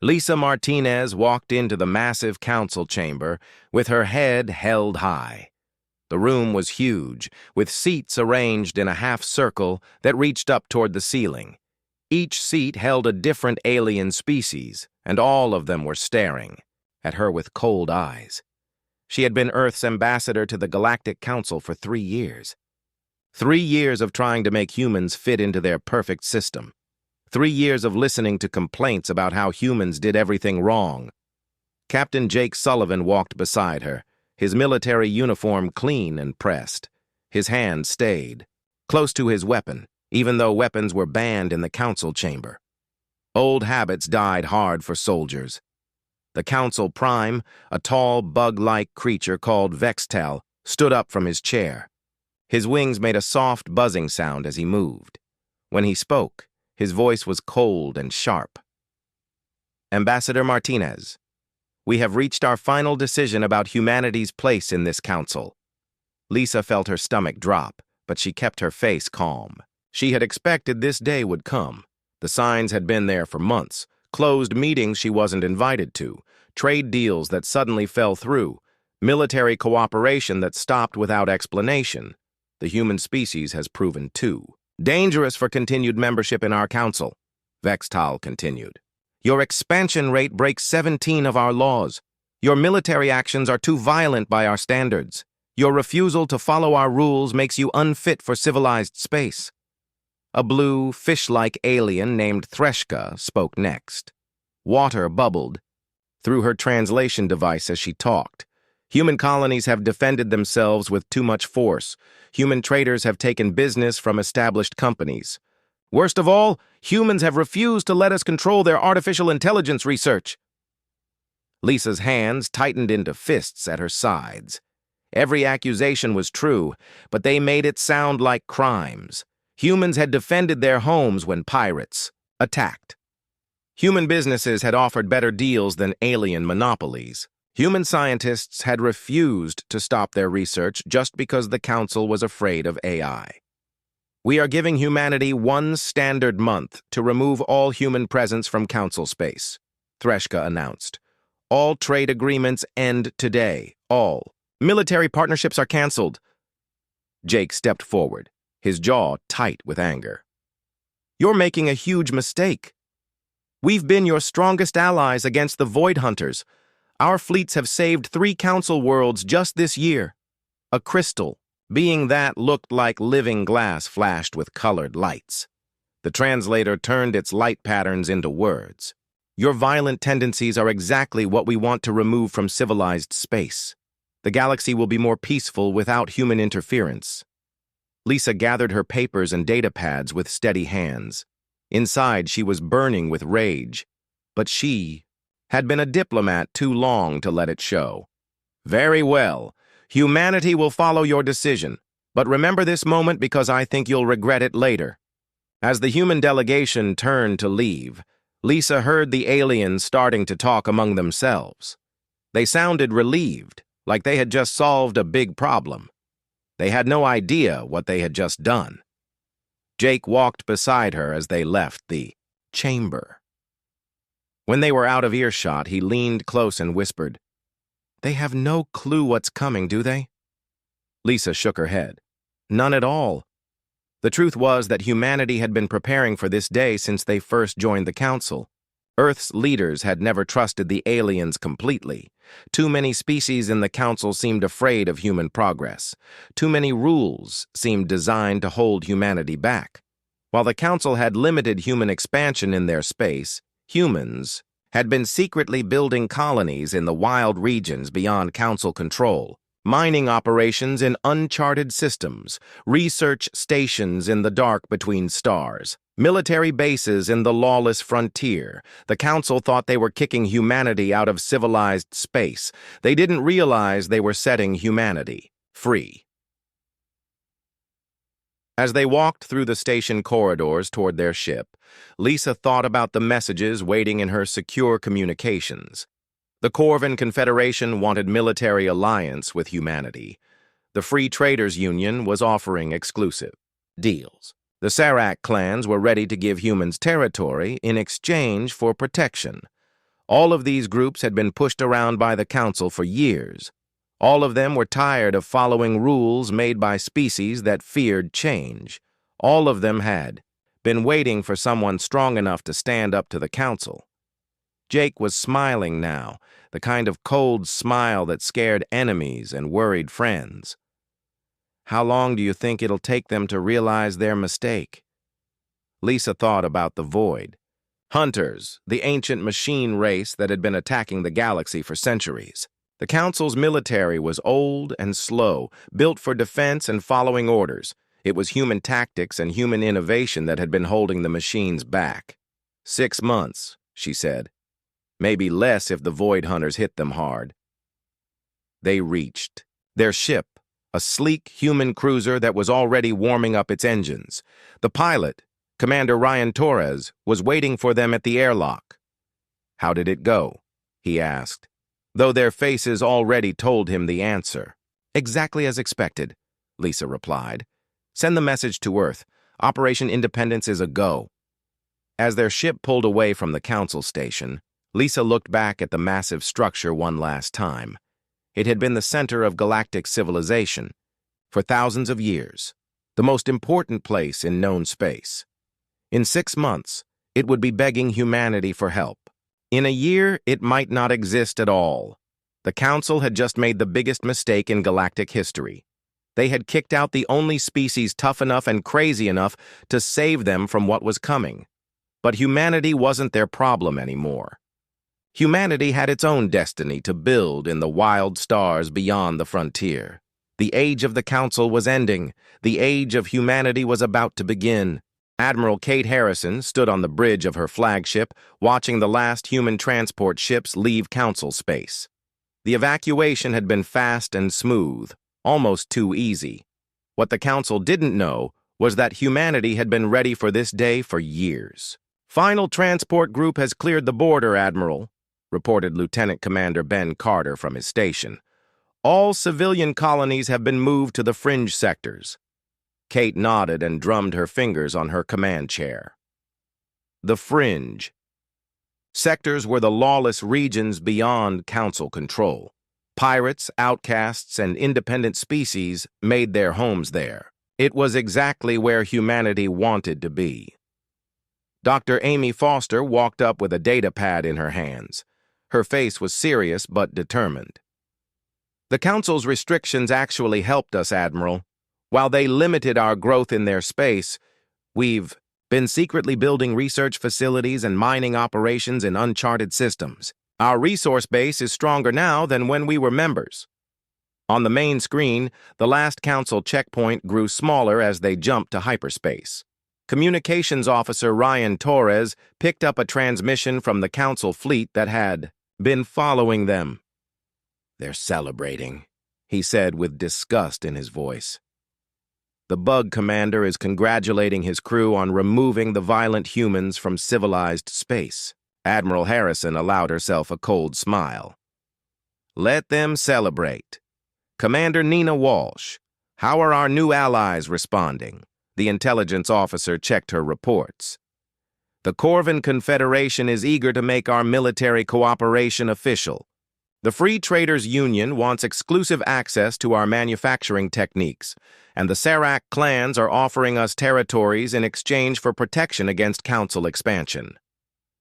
Lisa Martinez walked into the massive council chamber with her head held high. The room was huge, with seats arranged in a half-circle that reached up toward the ceiling. Each seat held a different alien species, and all of them were staring at her with cold eyes. She had been Earth's ambassador to the Galactic Council for 3 years. 3 years of trying to make humans fit into their perfect system. 3 years of listening to complaints about how humans did everything wrong. Captain Jake Sullivan walked beside her, his military uniform clean and pressed. His hand stayed, close to his weapon, even though weapons were banned in the council chamber. Old habits died hard for soldiers. The council prime, a tall, bug-like creature called Vextel, stood up from his chair. His wings made a soft buzzing sound as he moved. When he spoke, his voice was cold and sharp. Ambassador Martinez, we have reached our final decision about humanity's place in this council. Lisa felt her stomach drop, but she kept her face calm. She had expected this day would come. The signs had been there for months. Closed meetings she wasn't invited to. Trade deals that suddenly fell through. Military cooperation that stopped without explanation. The human species has proven too dangerous for continued membership in our council, Vextal continued. Your expansion rate breaks 17 of our laws. Your military actions are too violent by our standards. Your refusal to follow our rules makes you unfit for civilized space. A blue, fish-like alien named Threshka spoke next. Water bubbled through her translation device as she talked. Human colonies have defended themselves with too much force. Human traders have taken business from established companies. Worst of all, humans have refused to let us control their artificial intelligence research. Lisa's hands tightened into fists at her sides. Every accusation was true, but they made it sound like crimes. Humans had defended their homes when pirates attacked. Human businesses had offered better deals than alien monopolies. Human scientists had refused to stop their research just because the Council was afraid of AI. We are giving humanity 1 standard month to remove all human presence from Council space, Threshka announced. All trade agreements end today. All. Military partnerships are canceled. Jake stepped forward, his jaw tight with anger. You're making a huge mistake. We've been your strongest allies against the Void Hunters. Our fleets have saved 3 council worlds just this year. A crystal, being that looked like living glass, flashed with colored lights. The translator turned its light patterns into words. Your violent tendencies are exactly what we want to remove from civilized space. The galaxy will be more peaceful without human interference. Lisa gathered her papers and data pads with steady hands. Inside, she was burning with rage, but she had been a diplomat too long to let it show. Very well. Humanity will follow your decision, but remember this moment because I think you'll regret it later. As the human delegation turned to leave, Lisa heard the aliens starting to talk among themselves. They sounded relieved, like they had just solved a big problem. They had no idea what they had just done. Jake walked beside her as they left the chamber. When they were out of earshot, he leaned close and whispered, They have no clue what's coming, do they? Lisa shook her head. None at all. The truth was that humanity had been preparing for this day since they first joined the Council. Earth's leaders had never trusted the aliens completely. Too many species in the Council seemed afraid of human progress. Too many rules seemed designed to hold humanity back. While the Council had limited human expansion in their space, humans had been secretly building colonies in the wild regions beyond Council control, mining operations in uncharted systems, research stations in the dark between stars, military bases in the lawless frontier. The Council thought they were kicking humanity out of civilized space. They didn't realize they were setting humanity free. As they walked through the station corridors toward their ship, Lisa thought about the messages waiting in her secure communications. The Corvan Confederation wanted military alliance with humanity. The Free Traders Union was offering exclusive deals. The Sarak clans were ready to give humans territory in exchange for protection. All of these groups had been pushed around by the Council for years. All of them were tired of following rules made by species that feared change. All of them had been waiting for someone strong enough to stand up to the Council. Jake was smiling now, the kind of cold smile that scared enemies and worried friends. How long do you think it'll take them to realize their mistake? Lisa thought about the Void. Hunters, the ancient machine race that had been attacking the galaxy for centuries. The Council's military was old and slow, built for defense and following orders. It was human tactics and human innovation that had been holding the machines back. 6 months, she said. Maybe less if the Void Hunters hit them hard. They reached. Their ship, a sleek human cruiser that was already warming up its engines. The pilot, Commander Ryan Torres, was waiting for them at the airlock. How did it go? He asked, though their faces already told him the answer. Exactly as expected, Lisa replied. Send the message to Earth. Operation Independence is a go. As their ship pulled away from the Council station, Lisa looked back at the massive structure one last time. It had been the center of galactic civilization for thousands of years, the most important place in known space. In 6 months, it would be begging humanity for help. In a year, it might not exist at all. The Council had just made the biggest mistake in galactic history. They had kicked out the only species tough enough and crazy enough to save them from what was coming. But humanity wasn't their problem anymore. Humanity had its own destiny to build in the wild stars beyond the frontier. The age of the Council was ending. The age of humanity was about to begin. Admiral Kate Harrison stood on the bridge of her flagship, watching the last human transport ships leave Council space. The evacuation had been fast and smooth, almost too easy. What the Council didn't know was that humanity had been ready for this day for years. Final transport group has cleared the border, Admiral, reported Lieutenant Commander Ben Carter from his station. All civilian colonies have been moved to the fringe sectors. Kate nodded and drummed her fingers on her command chair. The fringe. Sectors were the lawless regions beyond Council control. Pirates, outcasts, and independent species made their homes there. It was exactly where humanity wanted to be. Dr. Amy Foster walked up with a data pad in her hands. Her face was serious but determined. The Council's restrictions actually helped us, Admiral. While they limited our growth in their space, we've been secretly building research facilities and mining operations in uncharted systems. Our resource base is stronger now than when we were members. On the main screen, the last Council checkpoint grew smaller as they jumped to hyperspace. Communications Officer Ryan Torres picked up a transmission from the Council fleet that had been following them. They're celebrating, he said with disgust in his voice. The bug commander is congratulating his crew on removing the violent humans from civilized space. Admiral Harrison allowed herself a cold smile. Let them celebrate. Commander Nina Walsh, how are our new allies responding? The intelligence officer checked her reports. The Corvin Confederation is eager to make our military cooperation official. The Free Traders Union wants exclusive access to our manufacturing techniques, and the Serac clans are offering us territories in exchange for protection against Council expansion.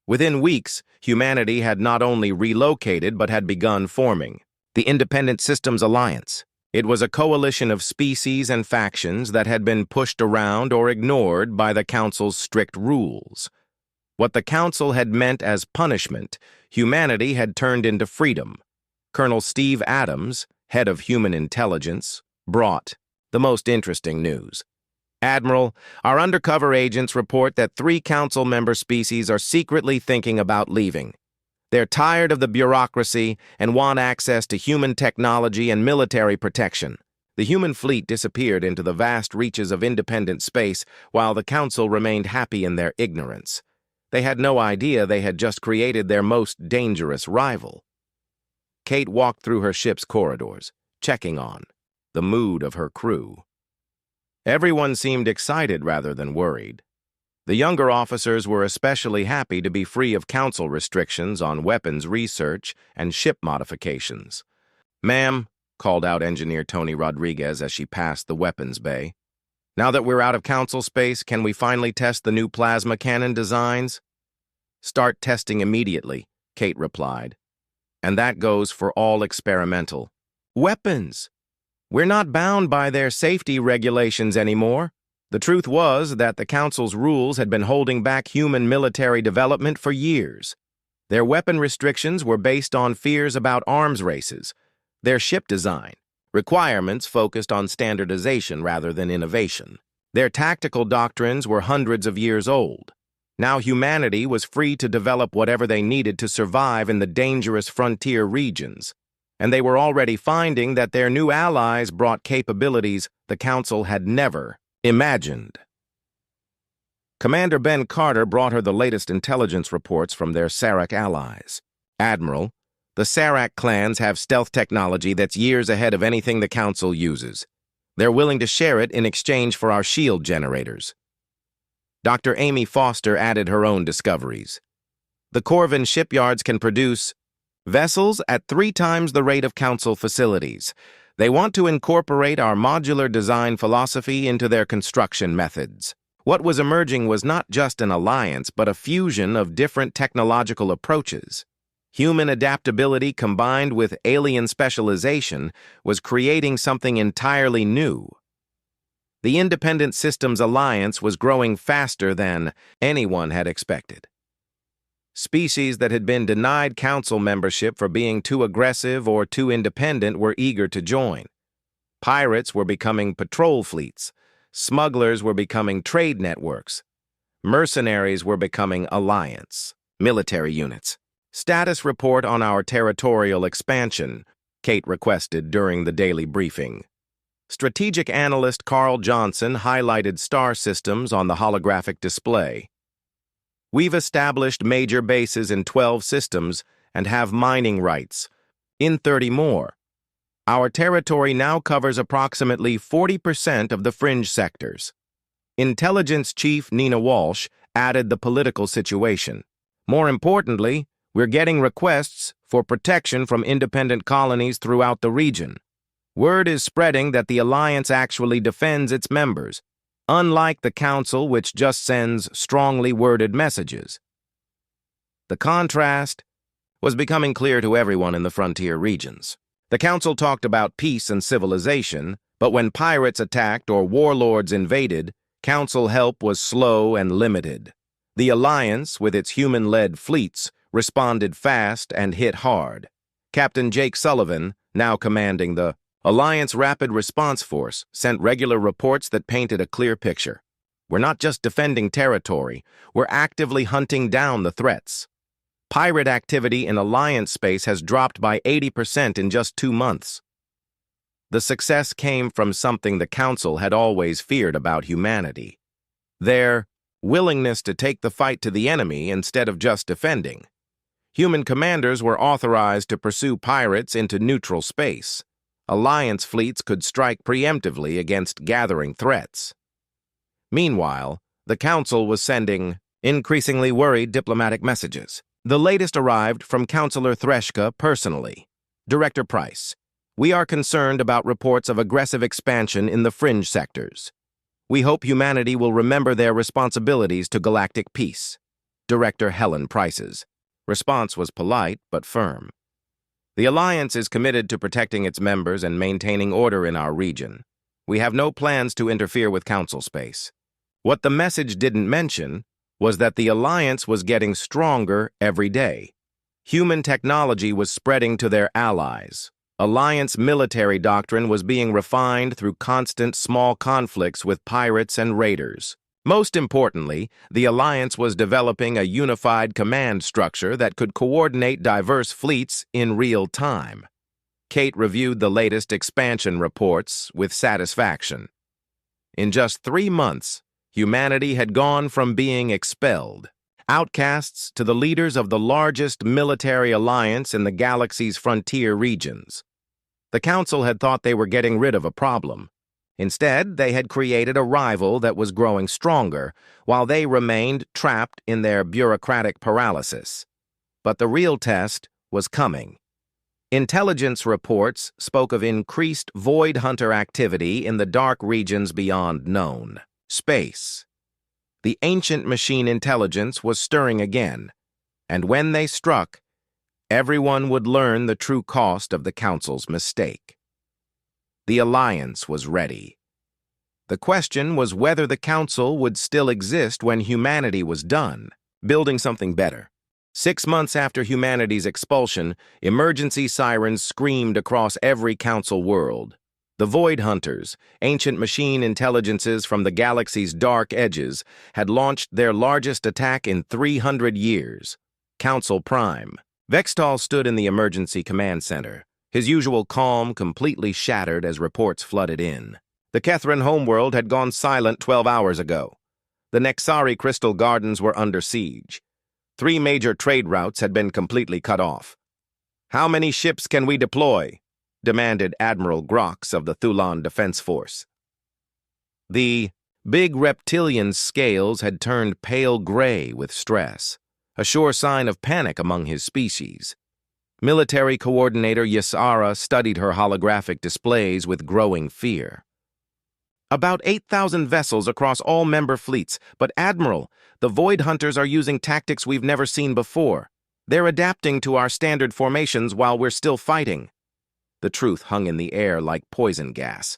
Within weeks, humanity had not only relocated but had begun forming the Independent Systems Alliance. It was a coalition of species and factions that had been pushed around or ignored by the Council's strict rules. What the Council had meant as punishment, humanity had turned into freedom. Colonel Steve Adams, head of human intelligence, brought the most interesting news. Admiral, our undercover agents report that 3 Council member species are secretly thinking about leaving. They're tired of the bureaucracy and want access to human technology and military protection. The human fleet disappeared into the vast reaches of independent space while the Council remained happy in their ignorance. They had no idea they had just created their most dangerous rival. Kate walked through her ship's corridors, checking on the mood of her crew. Everyone seemed excited rather than worried. The younger officers were especially happy to be free of council restrictions on weapons research and ship modifications. "Ma'am," called out Engineer Tony Rodriguez as she passed the weapons bay, "now that we're out of council space, can we finally test the new plasma cannon designs?" "Start testing immediately," Kate replied. "And that goes for all experimental weapons. We're not bound by their safety regulations anymore." The truth was that the Council's rules had been holding back human military development for years. Their weapon restrictions were based on fears about arms races, their ship design, requirements focused on standardization rather than innovation. Their tactical doctrines were hundreds of years old. Now humanity was free to develop whatever they needed to survive in the dangerous frontier regions, and they were already finding that their new allies brought capabilities the Council had never imagined. Commander Ben Carter brought her the latest intelligence reports from their Sarek allies. "Admiral, the Sarek clans have stealth technology that's years ahead of anything the Council uses. They're willing to share it in exchange for our shield generators." Dr. Amy Foster added her own discoveries. "The Corvin shipyards can produce vessels at 3 times the rate of Council facilities. They want to incorporate our modular design philosophy into their construction methods." What was emerging was not just an alliance, but a fusion of different technological approaches. Human adaptability combined with alien specialization was creating something entirely new. The Independent Systems Alliance was growing faster than anyone had expected. Species that had been denied council membership for being too aggressive or too independent were eager to join. Pirates were becoming patrol fleets. Smugglers were becoming trade networks. Mercenaries were becoming alliance military units. "Status report on our territorial expansion," Kate requested during the daily briefing. Strategic analyst Carl Johnson highlighted star systems on the holographic display. "We've established major bases in 12 systems and have mining rights in 30 more. Our territory now covers approximately 40% of the fringe sectors." Intelligence Chief Nina Walsh added the political situation. "More importantly, we're getting requests for protection from independent colonies throughout the region. Word is spreading that the Alliance actually defends its members, unlike the Council, which just sends strongly worded messages." The contrast was becoming clear to everyone in the frontier regions. The Council talked about peace and civilization, but when pirates attacked or warlords invaded, Council help was slow and limited. The Alliance, with its human-led fleets, responded fast and hit hard. Captain Jake Sullivan, now commanding the Alliance Rapid Response Force, sent regular reports that painted a clear picture. "We're not just defending territory, we're actively hunting down the threats. Pirate activity in Alliance space has dropped by 80% in just 2 months." The success came from something the Council had always feared about humanity: their willingness to take the fight to the enemy instead of just defending. Human commanders were authorized to pursue pirates into neutral space. Alliance fleets could strike preemptively against gathering threats. Meanwhile, the Council was sending increasingly worried diplomatic messages. The latest arrived from Councillor Threshka personally. "Director Price, we are concerned about reports of aggressive expansion in the fringe sectors. We hope humanity will remember their responsibilities to galactic peace." Director Helen Price's response was polite but firm. "The Alliance is committed to protecting its members and maintaining order in our region. We have no plans to interfere with Council space." What the message didn't mention was that the Alliance was getting stronger every day. Human technology was spreading to their allies. Alliance military doctrine was being refined through constant small conflicts with pirates and raiders. Most importantly, the Alliance was developing a unified command structure that could coordinate diverse fleets in real time. Kate reviewed the latest expansion reports with satisfaction. In just 3 months, humanity had gone from being expelled, outcasts, to the leaders of the largest military alliance in the galaxy's frontier regions. The Council had thought they were getting rid of a problem. Instead, they had created a rival that was growing stronger, while they remained trapped in their bureaucratic paralysis. But the real test was coming. Intelligence reports spoke of increased Void Hunter activity in the dark regions beyond known space. The ancient machine intelligence was stirring again, and when they struck, everyone would learn the true cost of the Council's mistake. The Alliance was ready. The question was whether the Council would still exist when humanity was done, building something better. 6 months after humanity's expulsion, emergency sirens screamed across every Council world. The Void Hunters, ancient machine intelligences from the galaxy's dark edges, had launched their largest attack in 300 years. Council Prime. Vextal stood in the emergency command center, his usual calm completely shattered as reports flooded in. The Kethran homeworld had gone silent 12 hours ago. The Nexari Crystal Gardens were under siege. 3 major trade routes had been completely cut off. "How many ships can we deploy?" demanded Admiral Grox of the Thulon Defense Force. The big reptilian's scales had turned pale gray with stress, a sure sign of panic among his species. Military Coordinator Ysara studied her holographic displays with growing fear. "About 8,000 vessels across all member fleets, but Admiral, the Void Hunters are using tactics we've never seen before. They're adapting to our standard formations while we're still fighting." The truth hung in the air like poison gas.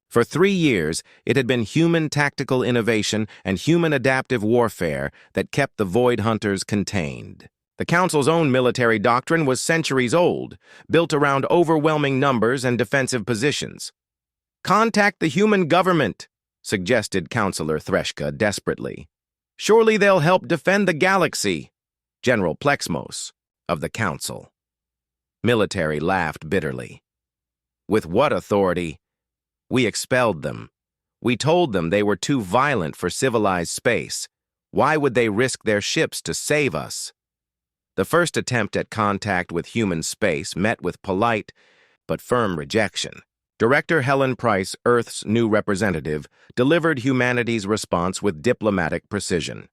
For 3 years, it had been human tactical innovation and human adaptive warfare that kept the Void Hunters contained. The Council's own military doctrine was centuries old, built around overwhelming numbers and defensive positions. "Contact the human government," suggested Counselor Threshka desperately. "Surely they'll help defend the galaxy." General Plexmos, of the Council. Military laughed bitterly. "With what authority? We expelled them. We told them they were too violent for civilized space. Why would they risk their ships to save us?" The first attempt at contact with human space met with polite but firm rejection. Director Helen Price, Earth's new representative, delivered humanity's response with diplomatic precision.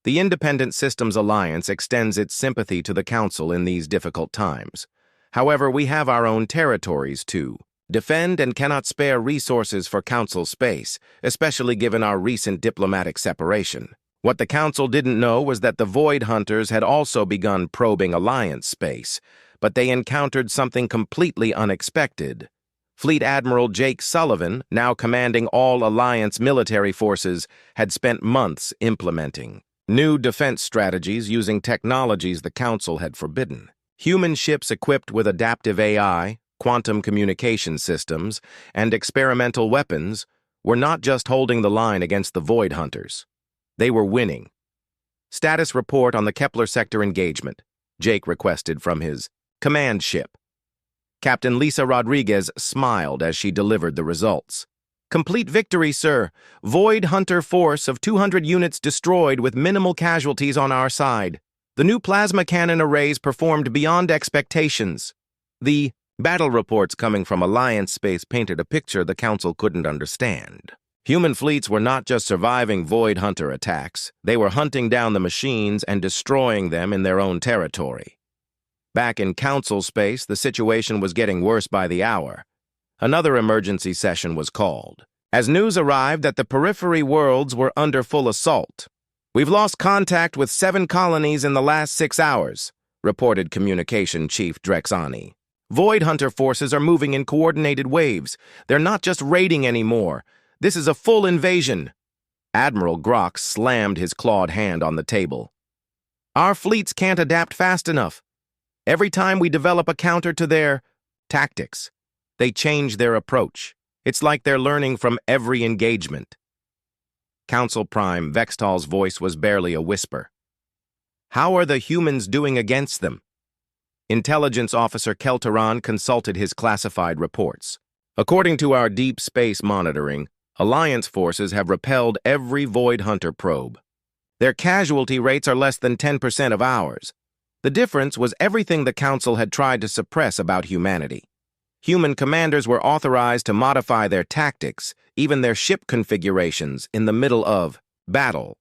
The Independent Systems Alliance extends its sympathy to the Council in these difficult times. However, we have our own territories to defend and cannot spare resources for Council space, especially given our recent diplomatic separation. What the Council didn't know was that the Void Hunters had also begun probing Alliance space, but they encountered something completely unexpected. Fleet Admiral Jake Sullivan, now commanding all Alliance military forces, had spent months implementing new defense strategies using technologies the Council had forbidden. Human ships equipped with adaptive AI, quantum communication systems, and experimental weapons were not just holding the line against the Void Hunters. They were winning. "Status report on the Kepler sector engagement," Jake requested from his command ship. Captain Lisa Rodriguez smiled as she delivered the results. "Complete victory, sir. Void Hunter force of 200 units destroyed with minimal casualties on our side. The new plasma cannon arrays performed beyond expectations." The battle reports coming from Alliance space painted a picture the Council couldn't understand. Human fleets were not just surviving Void Hunter attacks, they were hunting down the machines and destroying them in their own territory. Back in Council space, the situation was getting worse by the hour. Another emergency session was called, as news arrived that the periphery worlds were under full assault. "We've lost contact with 7 colonies in the last 6 hours, reported Communication Chief Drexani. "Void Hunter forces are moving in coordinated waves. They're not just raiding anymore. This is a full invasion." Admiral Grox slammed his clawed hand on the table. "Our fleets can't adapt fast enough. Every time we develop a counter to their tactics, they change their approach. It's like they're learning from every engagement." Council Prime Vextal's voice was barely a whisper. "How are the humans doing against them?" Intelligence Officer Kelteron consulted his classified reports. "According to our deep space monitoring, Alliance forces have repelled every Void Hunter probe. Their casualty rates are less than 10% of ours. The difference was everything the Council had tried to suppress about humanity. Human commanders were authorized to modify their tactics, even their ship configurations, in the middle of battle.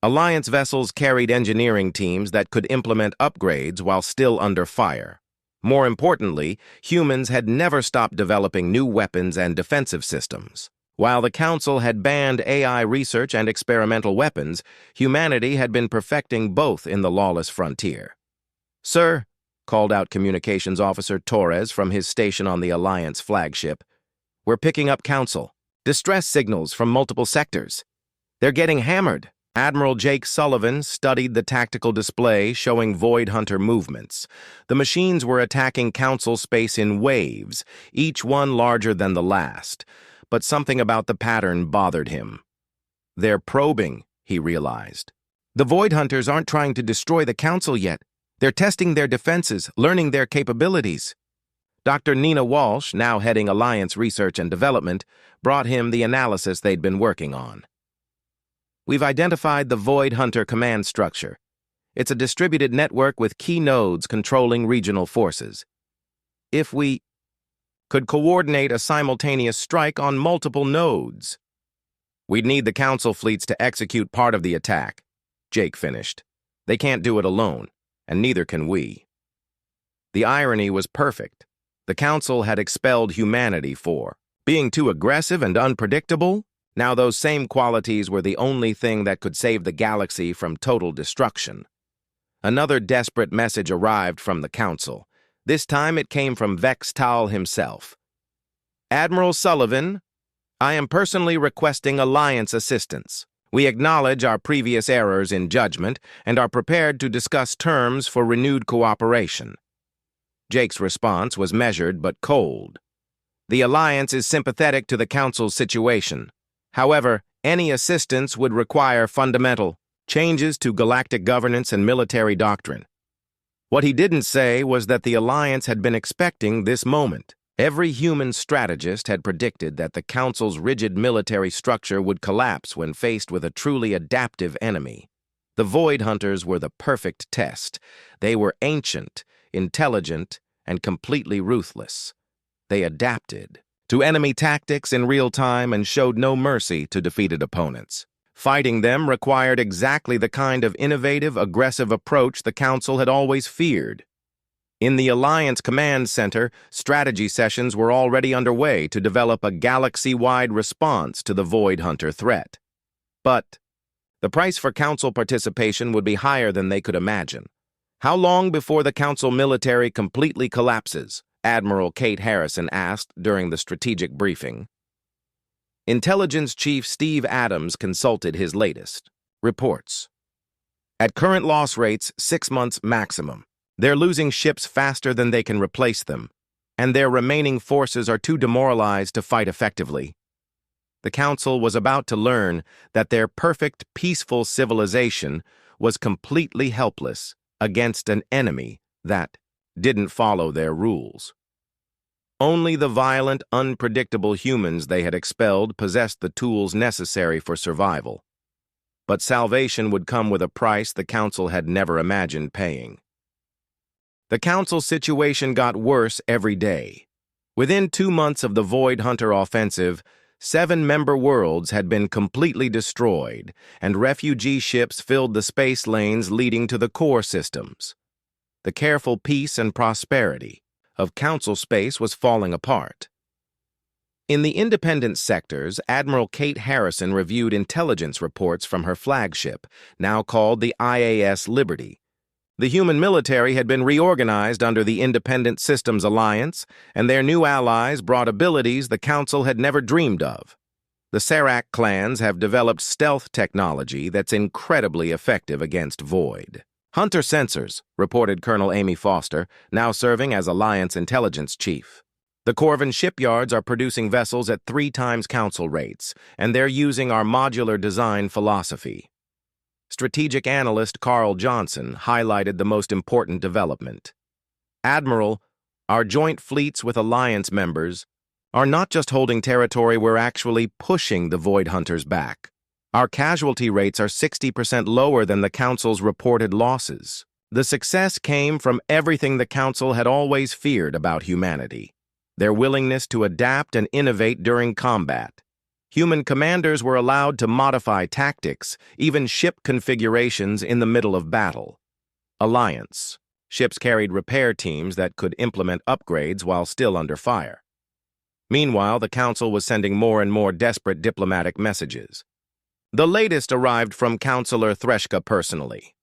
Alliance vessels carried engineering teams that could implement upgrades while still under fire. More importantly, humans had never stopped developing new weapons and defensive systems. While the Council had banned AI research and experimental weapons, humanity had been perfecting both in the lawless frontier. "Sir," called out Communications Officer Torres from his station on the Alliance flagship, "we're picking up Council. Distress signals from multiple sectors. They're getting hammered." Admiral Jake Sullivan studied the tactical display showing Void Hunter movements. The machines were attacking Council space in waves, each one larger than the last. But something about the pattern bothered him. "They're probing," he realized. "The Void Hunters aren't trying to destroy the Council yet. They're testing their defenses, learning their capabilities." Dr. Nina Walsh, now heading Alliance Research and Development, brought him the analysis they'd been working on. "We've identified the Void Hunter command structure. It's a distributed network with key nodes controlling regional forces. If we could coordinate a simultaneous strike on multiple nodes, we'd need the Council fleets to execute part of the attack," Jake finished. "They can't do it alone, and neither can we." The irony was perfect. The Council had expelled humanity for being too aggressive and unpredictable. Now those same qualities were the only thing that could save the galaxy from total destruction. Another desperate message arrived from the Council. This time it came from Vex Tal himself. "Admiral Sullivan, I am personally requesting Alliance assistance. We acknowledge our previous errors in judgment and are prepared to discuss terms for renewed cooperation." Jake's response was measured but cold. "The Alliance is sympathetic to the Council's situation. However, any assistance would require fundamental changes to galactic governance and military doctrine." What he didn't say was that the Alliance had been expecting this moment. Every human strategist had predicted that the Council's rigid military structure would collapse when faced with a truly adaptive enemy. The Void Hunters were the perfect test. They were ancient, intelligent, and completely ruthless. They adapted to enemy tactics in real time and showed no mercy to defeated opponents. Fighting them required exactly the kind of innovative, aggressive approach the Council had always feared. In the Alliance Command Center, strategy sessions were already underway to develop a galaxy-wide response to the Void Hunter threat. But the price for Council participation would be higher than they could imagine. "How long before the Council military completely collapses?" Admiral Kate Harrison asked during the strategic briefing. Intelligence Chief Steve Adams consulted his latest reports. "At current loss rates, 6 months maximum. They're losing ships faster than they can replace them, and their remaining forces are too demoralized to fight effectively." The Council was about to learn that their perfect, peaceful civilization was completely helpless against an enemy that didn't follow their rules. Only the violent, unpredictable humans they had expelled possessed the tools necessary for survival. But salvation would come with a price the Council had never imagined paying. The Council's situation got worse every day. Within 2 months of the Void Hunter offensive, 7 member worlds had been completely destroyed, and refugee ships filled the space lanes leading to the core systems. The careful peace and prosperity of Council space was falling apart. In the independent sectors, Admiral Kate Harrison reviewed intelligence reports from her flagship, now called the IAS Liberty. The human military had been reorganized under the Independent Systems Alliance, and their new allies brought abilities the Council had never dreamed of. The Serac clans have developed stealth technology that's incredibly effective against Void Hunter sensors, reported Colonel Amy Foster, now serving as Alliance Intelligence Chief. The Corvin shipyards are producing vessels at 3 times Council rates, and they're using our modular design philosophy. Strategic analyst Carl Johnson highlighted the most important development. "Admiral, our joint fleets with Alliance members are not just holding territory, we're actually pushing the Void Hunters back. Our casualty rates are 60% lower than the Council's reported losses. The success came from everything the Council had always feared about humanity: their willingness to adapt and innovate during combat. Human commanders were allowed to modify tactics, even ship configurations in the middle of battle. Alliance. Ships carried repair teams that could implement upgrades while still under fire. Meanwhile, the Council was sending more and more desperate diplomatic messages. The latest arrived from Counselor Threshka personally.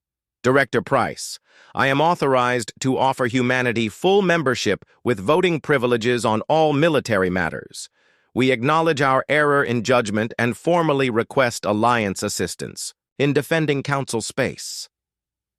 Director Price, I am authorized to offer humanity full membership with voting privileges on all military matters. We acknowledge our error in judgment and formally request Alliance assistance in defending Council space.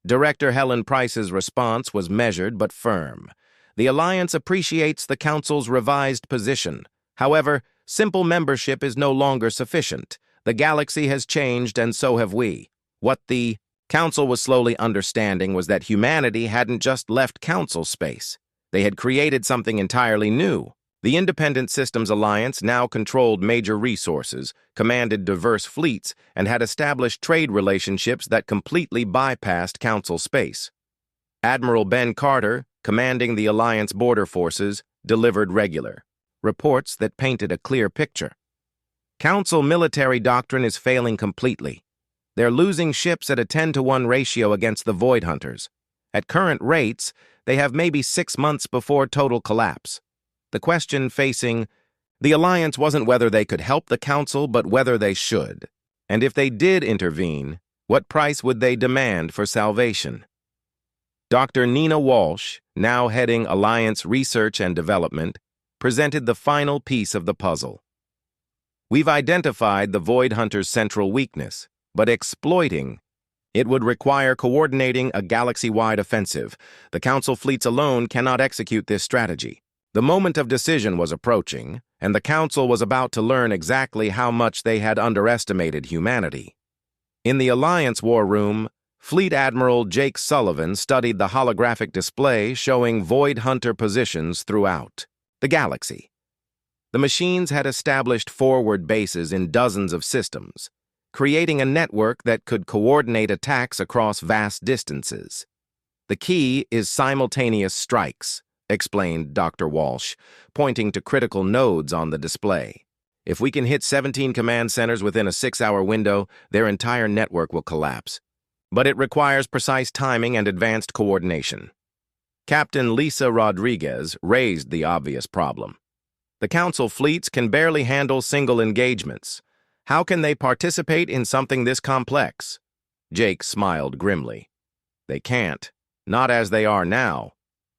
Director Helen Price's response was measured but firm. The Alliance appreciates the Council's revised position. However, simple membership is no longer sufficient. The galaxy has changed, and so have we. What the Council was slowly understanding was that humanity hadn't just left Council space. They had created something entirely new. The Independent Systems Alliance now controlled major resources, commanded diverse fleets, and had established trade relationships that completely bypassed Council space. Admiral Ben Carter, commanding the Alliance border forces, delivered regular reports that painted a clear picture. Council military doctrine is failing completely. They're losing ships at a 10-to-1 ratio against the Void Hunters. At current rates, they have maybe 6 months before total collapse. The question facing the Alliance wasn't whether they could help the Council, but whether they should. And if they did intervene, what price would they demand for salvation? Dr. Nina Walsh, now heading Alliance Research and Development, presented the final piece of the puzzle. We've identified the Void Hunter's central weakness, but exploiting it would require coordinating a galaxy-wide offensive. The Council fleets alone cannot execute this strategy. The moment of decision was approaching, and the Council was about to learn exactly how much they had underestimated humanity. In the Alliance War Room, Fleet Admiral Jake Sullivan studied the holographic display showing Void Hunter positions throughout the galaxy. The machines had established forward bases in dozens of systems, creating a network that could coordinate attacks across vast distances. The key is simultaneous strikes, explained Dr. Walsh, pointing to critical nodes on the display. If we can hit 17 command centers within a 6-hour window, their entire network will collapse. But it requires precise timing and advanced coordination. Captain Lisa Rodriguez raised the obvious problem. The Council fleets can barely handle single engagements. How can they participate in something this complex? Jake smiled grimly. They can't, not as they are now.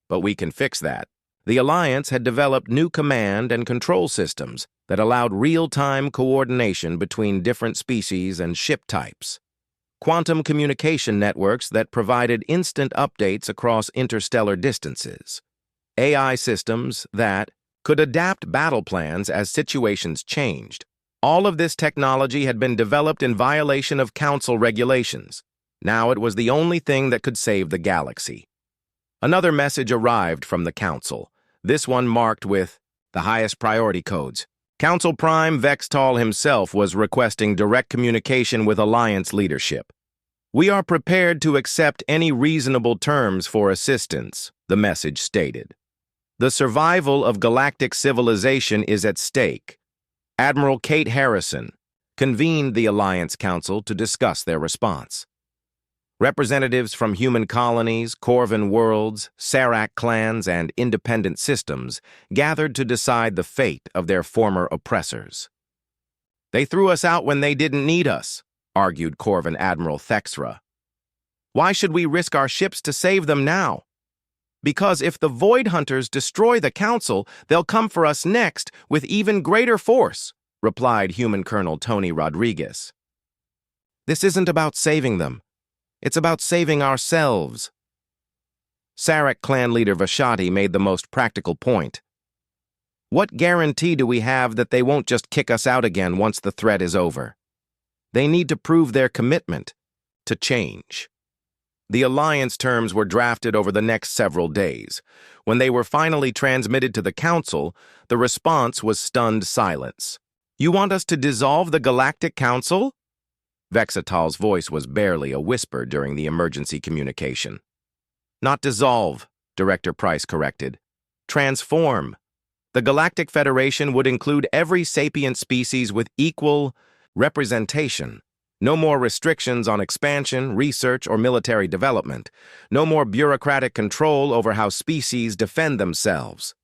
But we can fix that. The Alliance had developed new command and control systems that allowed real-time coordination between different species and ship types. Quantum communication networks that provided instant updates across interstellar distances. AI systems that could adapt battle plans as situations changed. All of this technology had been developed in violation of Council regulations. Now it was the only thing that could save the galaxy. Another message arrived from the Council, this one marked with the highest priority codes. Council Prime Vextal himself was requesting direct communication with Alliance leadership. We are prepared to accept any reasonable terms for assistance, the message stated. The survival of galactic civilization is at stake. Admiral Kate Harrison convened the Alliance Council to discuss their response. Representatives from human colonies, Corvin worlds, Serac clans, and independent systems gathered to decide the fate of their former oppressors. They threw us out when they didn't need us, argued Corvin Admiral Thexra. Why should we risk our ships to save them now? Because if the Void Hunters destroy the Council, they'll come for us next with even greater force, replied Human Colonel Tony Rodriguez. This isn't about saving them. It's about saving ourselves. Serac clan leader Vashati made the most practical point. What guarantee do we have that they won't just kick us out again once the threat is over? They need to prove their commitment to change. The alliance terms were drafted over the next several days. When they were finally transmitted to the Council, the response was stunned silence. You want us to dissolve the Galactic Council? Vexatal's voice was barely a whisper during the emergency communication. Not dissolve, Director Price corrected. Transform. The Galactic Federation would include every sapient species with equal representation. No more restrictions on expansion, research, or military development. No more bureaucratic control over how species defend themselves.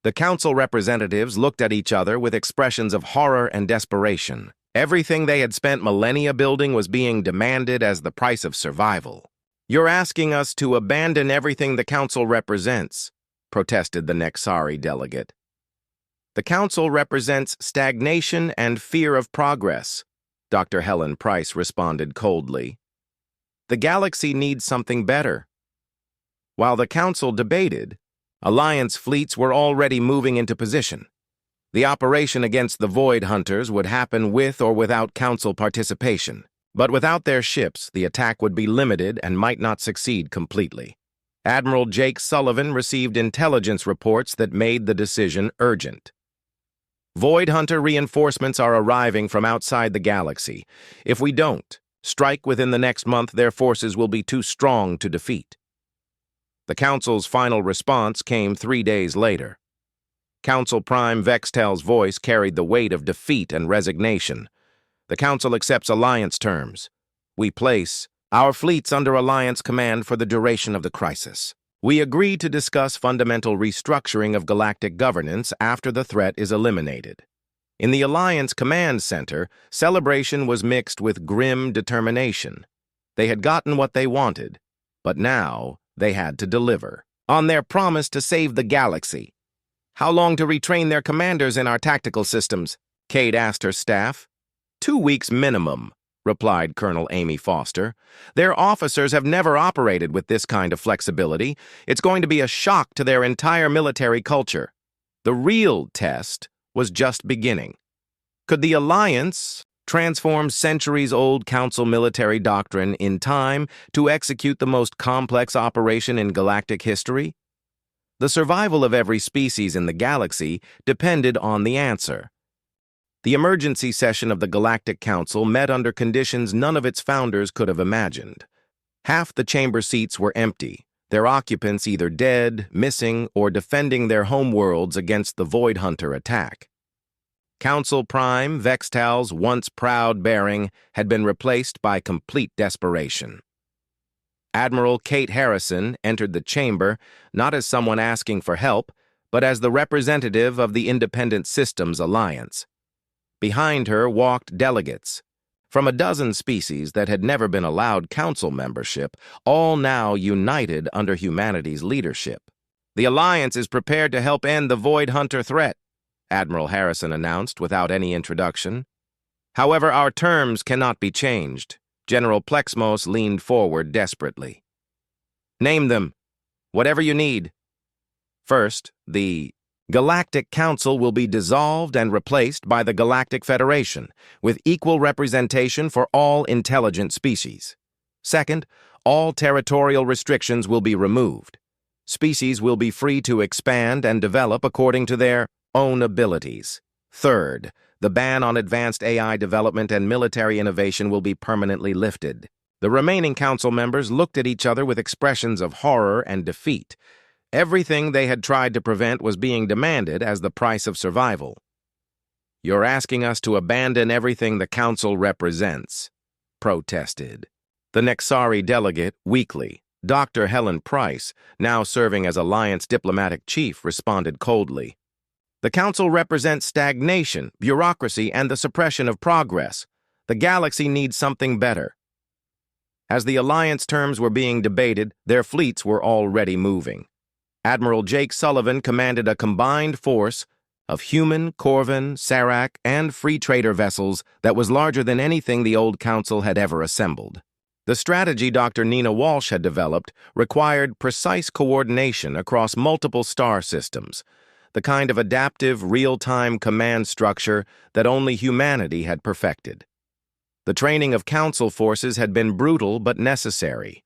The council representatives looked at each other with expressions of horror and desperation. Everything they had spent millennia building was being demanded as the price of survival. "You're asking us to abandon everything the council represents," protested the Nexari delegate. "The council represents stagnation and fear of progress," Dr. Helen Price responded coldly. "The galaxy needs something better." While the council debated, Alliance fleets were already moving into position. The operation against the Void Hunters would happen with or without council participation, but without their ships, the attack would be limited and might not succeed completely. Admiral Jake Sullivan received intelligence reports that made the decision urgent. "Void Hunter reinforcements are arriving from outside the galaxy. If we don't strike within the next month, their forces will be too strong to defeat." The Council's final response came 3 days later. Council Prime Vextel's voice carried the weight of defeat and resignation. "The Council accepts Alliance terms. We place our fleets under Alliance command for the duration of the crisis. We agree to discuss fundamental restructuring of galactic governance after the threat is eliminated." In the Alliance Command Center, celebration was mixed with grim determination. They had gotten what they wanted, but now they had to deliver on their promise to save the galaxy. "How long to retrain their commanders in our tactical systems?" Kate asked her staff. 2 weeks minimum," replied Colonel Amy Foster. "Their officers have never operated with this kind of flexibility. It's going to be a shock to their entire military culture." The real test was just beginning. Could the Alliance transform centuries-old Council military doctrine in time to execute the most complex operation in galactic history? The survival of every species in the galaxy depended on the answer. The emergency session of the Galactic Council met under conditions none of its founders could have imagined. Half the chamber seats were empty, their occupants either dead, missing, or defending their homeworlds against the Void Hunter attack. Council Prime Vextal's once proud bearing had been replaced by complete desperation. Admiral Kate Harrison entered the chamber not as someone asking for help, but as the representative of the Independent Systems Alliance. Behind her walked delegates from a dozen species that had never been allowed council membership, all now united under humanity's leadership. "The Alliance is prepared to help end the Void Hunter threat," Admiral Harrison announced without any introduction. "However, our terms cannot be changed." General Plexmos leaned forward desperately. "Name them. Whatever you need." "First, the Galactic Council will be dissolved and replaced by the Galactic Federation, with equal representation for all intelligent species. Second, all territorial restrictions will be removed. Species will be free to expand and develop according to their own abilities. Third, the ban on advanced AI development and military innovation will be permanently lifted." The remaining council members looked at each other with expressions of horror and defeat. Everything they had tried to prevent was being demanded as the price of survival. "You're asking us to abandon everything the council represents," protested the Nexari delegate weakly. Dr. Helen Price, now serving as Alliance diplomatic chief, responded coldly. "The council represents stagnation, bureaucracy, and the suppression of progress. The galaxy needs something better." As the Alliance terms were being debated, their fleets were already moving. Admiral Jake Sullivan commanded a combined force of human, Corvan, Serac, and free trader vessels that was larger than anything the old council had ever assembled. The strategy Dr. Nina Walsh had developed required precise coordination across multiple star systems, the kind of adaptive, real-time command structure that only humanity had perfected. The training of council forces had been brutal but necessary.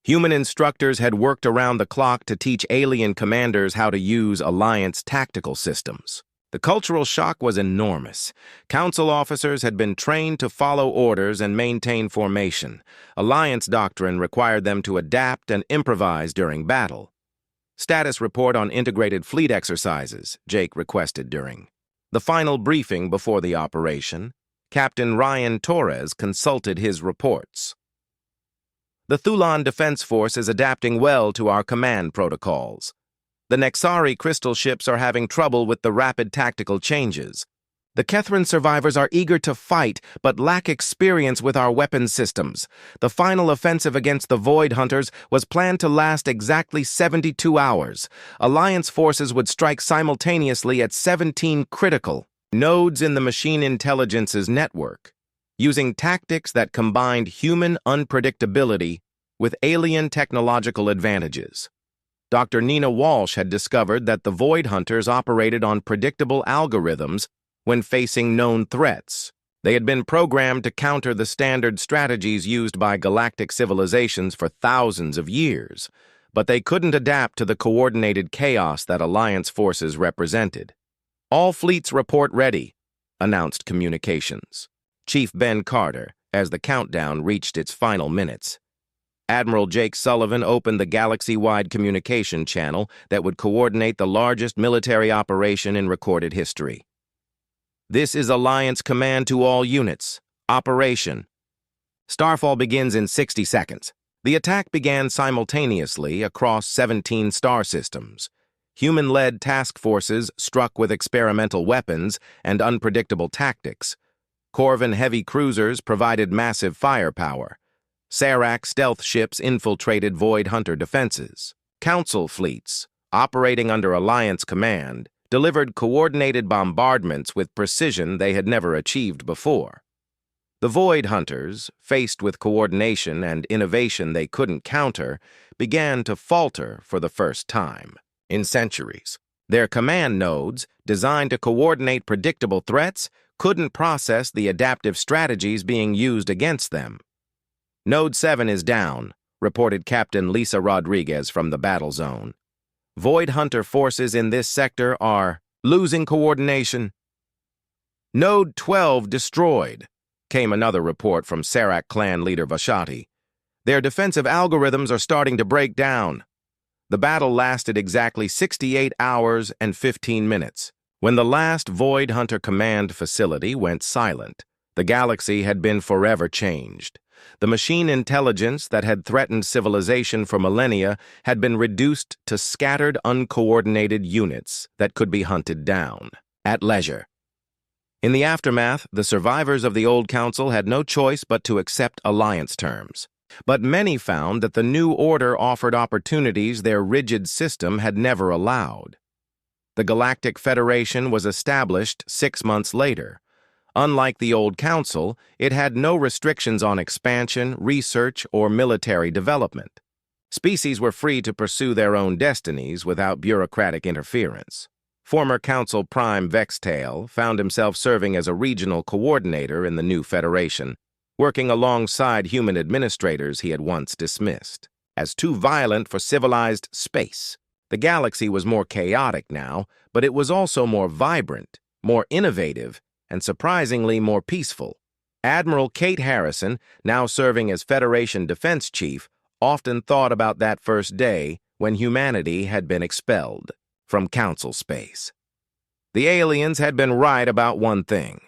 Human instructors had worked around the clock to teach alien commanders how to use Alliance tactical systems. The cultural shock was enormous. Council officers had been trained to follow orders and maintain formation. Alliance doctrine required them to adapt and improvise during battle. Status report on integrated fleet exercises, Jake requested during the final briefing before the operation. Captain Ryan Torres consulted his reports. The Thulon Defense Force is adapting well to our command protocols. The Nexari crystal ships are having trouble with the rapid tactical changes. The Kethran survivors are eager to fight, but lack experience with our weapons systems. The final offensive against the Void Hunters was planned to last exactly 72 hours. Alliance forces would strike simultaneously at 17 critical nodes in the machine intelligence's network, using tactics that combined human unpredictability with alien technological advantages. Dr. Nina Walsh had discovered that the Void Hunters operated on predictable algorithms when facing known threats. They had been programmed to counter the standard strategies used by galactic civilizations for thousands of years, but they couldn't adapt to the coordinated chaos that Alliance forces represented. "All fleets report ready," announced communications. Chief Ben Carter, as the countdown reached its final minutes. Admiral Jake Sullivan opened the galaxy-wide communication channel that would coordinate the largest military operation in recorded history. "This is Alliance command to all units. Operation. Starfall begins in 60 seconds. The attack began simultaneously across 17 star systems. Human-led task forces struck with experimental weapons and unpredictable tactics. Corvin heavy cruisers provided massive firepower. Serac stealth ships infiltrated Void Hunter defenses. Council fleets, operating under Alliance command, delivered coordinated bombardments with precision they had never achieved before. The Void Hunters, faced with coordination and innovation they couldn't counter, began to falter for the first time in centuries. Their command nodes, designed to coordinate predictable threats, couldn't process the adaptive strategies being used against them. "Node 7 is down," reported Captain Lisa Rodriguez from the battle zone. "Void Hunter forces in this sector are losing coordination." "Node 12 destroyed," came another report from Serac clan leader Vashati. "Their defensive algorithms are starting to break down." The battle lasted exactly 68 hours and 15 minutes. When the last Void Hunter command facility went silent, the galaxy had been forever changed. The machine intelligence that had threatened civilization for millennia had been reduced to scattered, uncoordinated units that could be hunted down at leisure. In the aftermath, the survivors of the old council had no choice but to accept alliance terms. But many found that the new order offered opportunities their rigid system had never allowed. The Galactic Federation was established 6 months later. Unlike the old council, it had no restrictions on expansion, research, or military development. Species were free to pursue their own destinies without bureaucratic interference. Former Council Prime Vextail found himself serving as a regional coordinator in the new federation, working alongside human administrators he had once dismissed as too violent for civilized space. The galaxy was more chaotic now, but it was also more vibrant, more innovative, and surprisingly more peaceful. Admiral Kate Harrison, now serving as Federation Defense Chief, often thought about that first day when humanity had been expelled from Council space. The aliens had been right about one thing.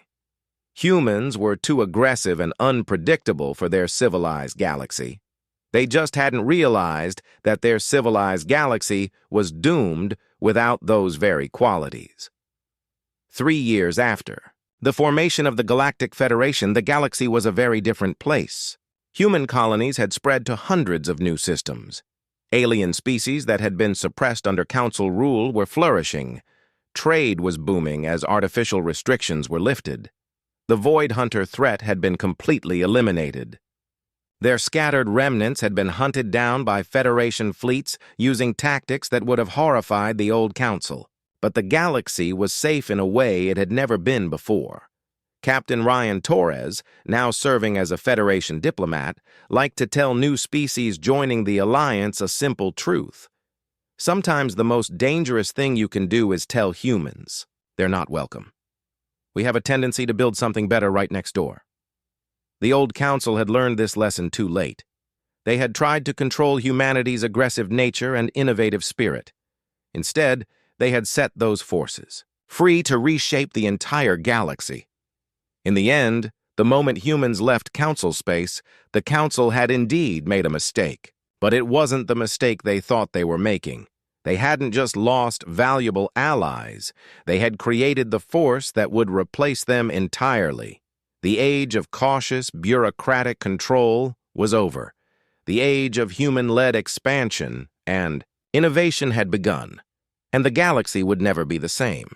Humans were too aggressive and unpredictable for their civilized galaxy. They just hadn't realized that their civilized galaxy was doomed without those very qualities. 3 years after the formation of the Galactic Federation, the galaxy was a very different place. Human colonies had spread to hundreds of new systems. Alien species that had been suppressed under Council rule were flourishing. Trade was booming as artificial restrictions were lifted. The Void Hunter threat had been completely eliminated. Their scattered remnants had been hunted down by Federation fleets using tactics that would have horrified the old Council. But the galaxy was safe in a way it had never been before. Captain Ryan Torres, now serving as a Federation diplomat, liked to tell new species joining the Alliance a simple truth. Sometimes the most dangerous thing you can do is tell humans they're not welcome. We have a tendency to build something better right next door. The old Council had learned this lesson too late. They had tried to control humanity's aggressive nature and innovative spirit. Instead, they had set those forces, free to reshape the entire galaxy. In the end, the moment humans left Council space, the Council had indeed made a mistake. But it wasn't the mistake they thought they were making. They hadn't just lost valuable allies. They had created the force that would replace them entirely. The age of cautious, bureaucratic control was over. The age of human-led expansion and innovation had begun, and the galaxy would never be the same.